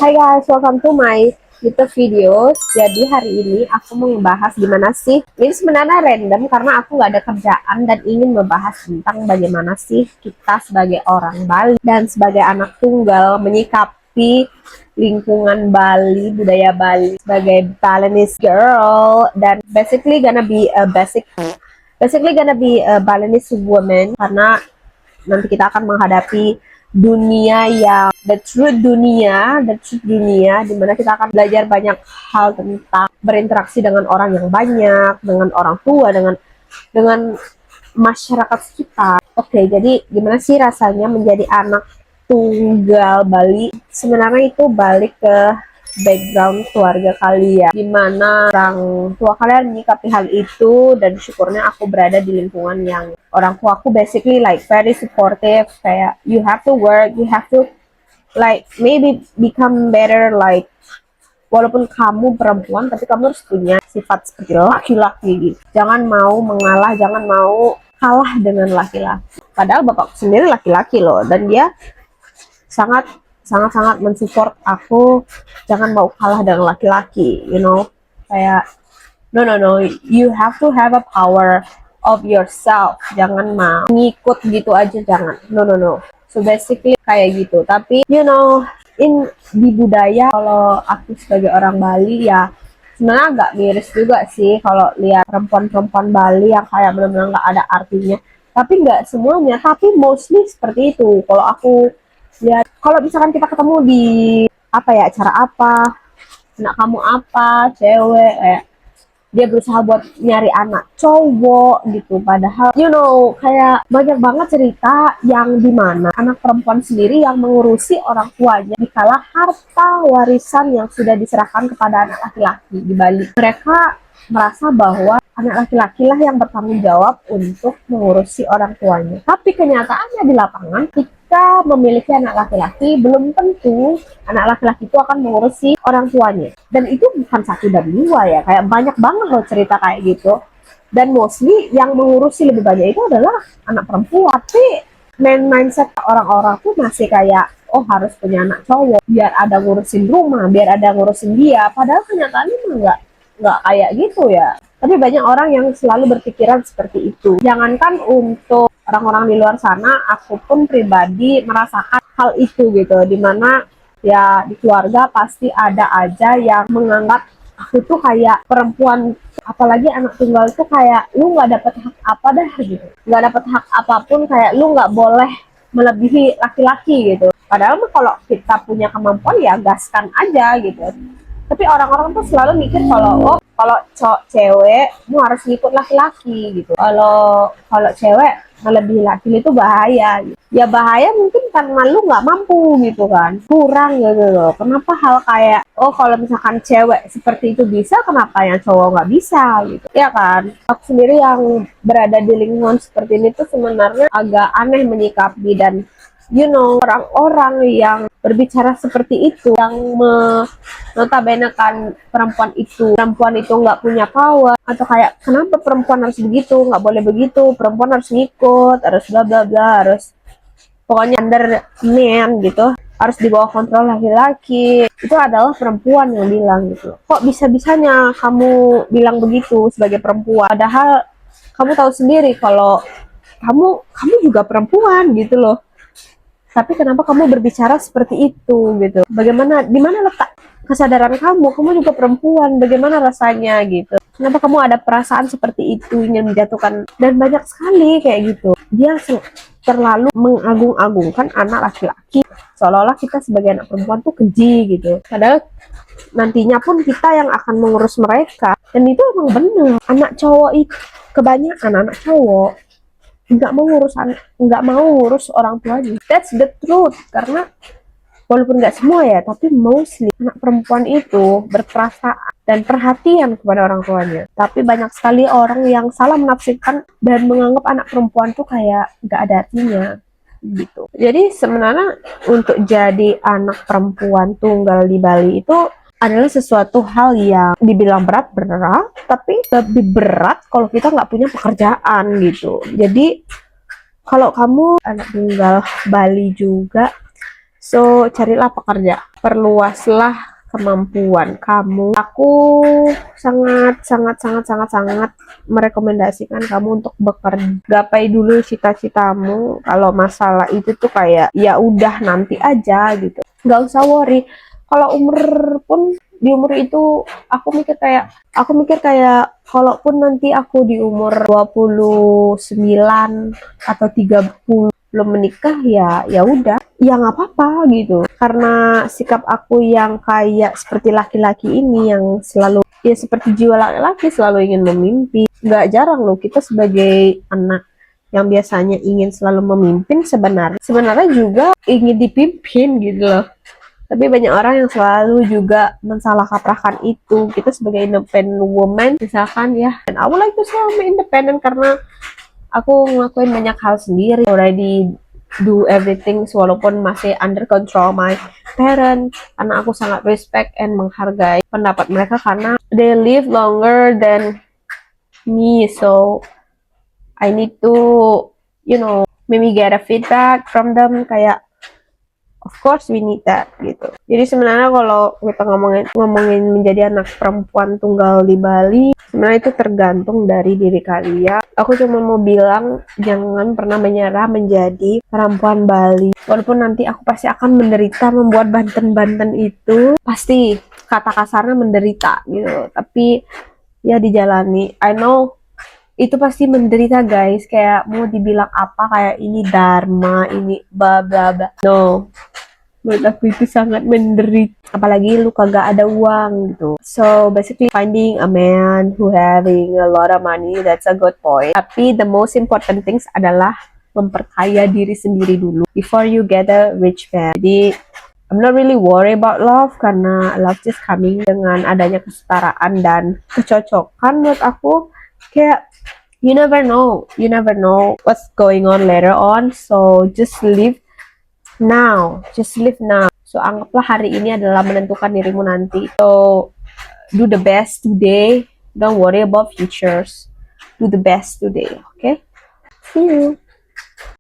Hai guys, welcome to my YouTube videos. Jadi hari ini aku mau membahas gimana sih. Ini sebenarnya random karena aku nggak ada kerjaan dan ingin membahas tentang bagaimana sih kita sebagai orang Bali dan sebagai anak tunggal menyikapi lingkungan Bali, budaya Bali sebagai Balinese girl dan basically gonna be a Balinese woman karena nanti kita akan menghadapi dunia yang the truth dunia dimana kita akan belajar banyak hal tentang berinteraksi dengan orang yang banyak, dengan orang tua, dengan masyarakat sekitar. Oke, jadi gimana sih rasanya menjadi anak tunggal Bali? Sebenarnya itu balik ke background keluarga kalian, gimana orang tua kalian menyikapi hal itu, dan syukurnya aku berada di lingkungan yang orang tua aku basically like very supportive, kayak you have to work, you have to like maybe become better, like walaupun kamu perempuan tapi kamu harus punya sifat seperti laki-laki gitu, jangan mau mengalah, jangan mau kalah dengan laki-laki. Padahal bapakku sendiri laki-laki loh, dan dia sangat mensupport aku, jangan mau kalah dengan laki-laki, you know, kayak no, you have to have a power of yourself, jangan mau ngikut gitu aja, jangan, no. So basically kayak gitu. Tapi you know, di budaya, kalau aku sebagai orang Bali ya sebenarnya agak miris juga sih kalau lihat perempuan-perempuan Bali yang kayak benar-benar nggak ada artinya. Tapi nggak semuanya, tapi mostly seperti itu. Kalau aku lihat, kalau misalkan kita ketemu di apa ya, acara apa, anak kamu apa, cewek, kayak dia berusaha buat nyari anak cowok gitu, padahal you know kayak banyak banget cerita yang dimana anak perempuan sendiri yang mengurusi orang tuanya dikala harta warisan yang sudah diserahkan kepada anak laki-laki di Bali. Mereka merasa bahwa anak laki-laki lah yang bertanggung jawab untuk mengurusi orang tuanya, tapi kenyataannya di lapangan ketika memiliki anak laki-laki belum tentu anak laki-laki itu akan mengurusi orang tuanya. Dan itu bukan satu dan dua ya, kayak banyak banget loh cerita kayak gitu. Dan mostly yang mengurusi lebih banyak itu adalah anak perempuan. Tapi mindset orang-orang tuh masih kayak, oh harus punya anak cowok biar ada ngurusin rumah, biar ada ngurusin dia. Padahal kenyataannya nggak kayak gitu ya. Tapi banyak orang yang selalu berpikiran seperti itu. Jangankan untuk orang-orang di luar sana, aku pun pribadi merasakan hal itu gitu, dimana ya di keluarga pasti ada aja yang menganggap aku tuh kayak perempuan, apalagi anak tunggal tuh kayak lu nggak dapet hak apa dah gitu, nggak dapet hak apapun, kayak lu nggak boleh melebihi laki-laki gitu. Padahal mah kalau kita punya kemampuan ya gaskan aja gitu. Tapi orang-orang tuh selalu mikir kalau, oh kalau cewek mu harus ngikut laki-laki gitu, kalau cewek melebihi laki itu bahaya gitu. Ya bahaya mungkin karena lu nggak mampu gitu kan, kurang gitu loh. Kenapa hal kayak, oh kalau misalkan cewek seperti itu bisa, kenapa yang cowok nggak bisa gitu ya kan. Aku sendiri yang berada di lingkungan seperti ini tuh sebenarnya agak aneh menyikapi, dan you know orang-orang yang berbicara seperti itu, yang notabene kan perempuan itu nggak punya power, atau kayak kenapa perempuan harus begitu, nggak boleh begitu, perempuan harus ngikut, harus bla bla bla, harus pokoknya under man gitu, harus di bawah kontrol laki-laki. Itu adalah perempuan yang bilang gitu. Kok bisa-bisanya kamu bilang begitu sebagai perempuan, padahal kamu tahu sendiri kalau kamu juga perempuan gitu loh. Tapi kenapa kamu berbicara seperti itu gitu? Bagaimana, di mana letak kesadaran kamu? Kamu juga perempuan, bagaimana rasanya gitu? Kenapa kamu ada perasaan seperti itu, ingin menjatuhkan? Dan banyak sekali kayak gitu. Dia terlalu mengagung-agungkan anak laki-laki, seolah-olah kita sebagai anak perempuan tuh keji gitu. Padahal nantinya pun kita yang akan mengurus mereka. Dan itu emang benar. Anak cowok itu, kebanyakan anak cowok nggak mau ngurus orang tuanya. That's the truth. Karena walaupun nggak semua ya, tapi mostly anak perempuan itu berperasaan dan perhatian kepada orang tuanya. Tapi banyak sekali orang yang salah menafsirkan dan menganggap anak perempuan tuh kayak nggak ada artinya gitu. Jadi sebenarnya untuk jadi anak perempuan tunggal di Bali itu adalah sesuatu hal yang dibilang berat, tapi lebih berat kalau kita nggak punya pekerjaan gitu. Jadi kalau kamu anak tunggal Bali juga, so carilah pekerjaan. perluaslah kemampuan kamu. Aku sangat merekomendasikan kamu untuk bekerja. Gapai dulu cita-citamu. Kalau masalah itu tuh kayak ya udah nanti aja gitu. Nggak usah worry. Kalau umur pun di umur itu aku mikir kayak kalaupun nanti aku di umur 29 atau 30 belum menikah, ya udah, ya nggak apa-apa gitu, karena sikap aku yang kayak seperti laki-laki ini yang selalu ya seperti jiwa laki-laki selalu ingin memimpi. Nggak jarang loh kita sebagai anak yang biasanya ingin selalu memimpin sebenarnya juga ingin dipimpin gitu loh. Tapi banyak orang yang selalu juga mensalahkaprahkan itu. Kita sebagai independent woman, misalkan ya, and I would like to say I'm independent karena aku ngelakuin banyak hal sendiri, already do everything walaupun masih under control my parents, karena aku sangat respect and menghargai pendapat mereka karena they live longer than me, so I need to maybe get a feedback from them, kayak of course we need that gitu. Jadi sebenarnya kalau kita ngomongin menjadi anak perempuan tunggal di Bali, sebenarnya itu tergantung dari diri kalian. Aku cuma mau bilang jangan pernah menyerah menjadi perempuan Bali. Walaupun nanti aku pasti akan menderita membuat Banten-Banten itu, pasti kata kasarnya menderita gitu. Tapi ya dijalani. I know itu pasti menderita guys, kayak mau dibilang apa, kayak ini dharma, ini bla bla bla. No, menurut aku itu sangat menderita, apalagi lu kagak ada uang gitu. So basically finding a man who having a lot of money, that's a good point. Tapi the most important things adalah memperkaya diri sendiri dulu before you get a rich man. Jadi I'm not really worried about love karena love just coming dengan adanya kesetaraan dan kecocokan. Menurut aku kayak you never know what's going on later on, so just live now. So anggaplah hari ini adalah menentukan dirimu nanti. So do the best today, don't worry about futures, do the best today. Okay, see you.